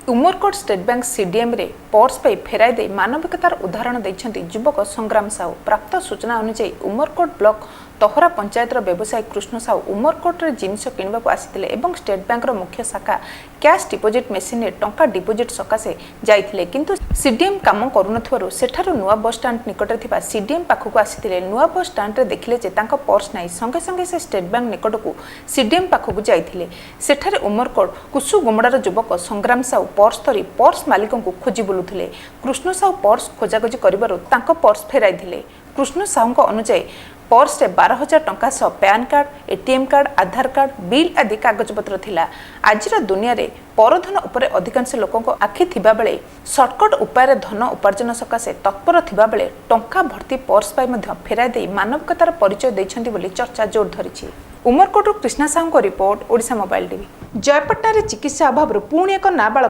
Umarkot state bank CDM रे purse पे फेराई दे मानविकतार उदाहरण देछंती युवक संग्राम साहू। प्राप्त सूचना अनुसार उमरकोट ब्लॉक तहरा पंचायतर व्यवसायी कृष्ण साहू उमरकोट रे जिनिस किणवाक आसिथिले एवं स्टेट बैंक मुख्य शाखा कैश डिपोजिट मेसिन रे टंका डिपोजिट सकाशे जाइथिले, किंतु सीडीएम काम करूनथवारु सेठारु नुआ बस स्टैंड निकटरे थिबा सीडीएम पाखकु आसिथिले। नुआ बस स्टैंड रे देखिले जे तांका पर्स नाही, संगे संगे से स्टेट बैंक निकटकु सीडीएम पाखकु जाइथिले। सेठारे उमरकोट कुसुगुमडार युवक संग्राम साहू पर्स धरी पर्स मालिक को खोजी बुलुथिले। कृष्ण साहू पर्स खोजाखोजी करिबारु तांका पर्स फेराई दिले। कृष्ण साहू अनुसार पर्स रे 12,000 टंका सह पैन कार्ड, एटीएम कार्ड, आधार कार्ड, बिल आदि कागजपत्र थिला। आजिर दुनिया रे परधन उपरे अधिकांश लोकंको आखि थिबा बेले शॉर्टकट उपाय रे धन उपार्जन सकाशे तत्पर थिबा बेले टंका भर्ती पर्स पाई मध्य फेराई दे मानविकतार परिचय दैछंती बोली चर्चा जोर धरिछि। उमरकोट कृष्णा साहू को report Odisha mobile TV. Jaipatna रे चिकित्सा अभाव पुणी एक नाबालक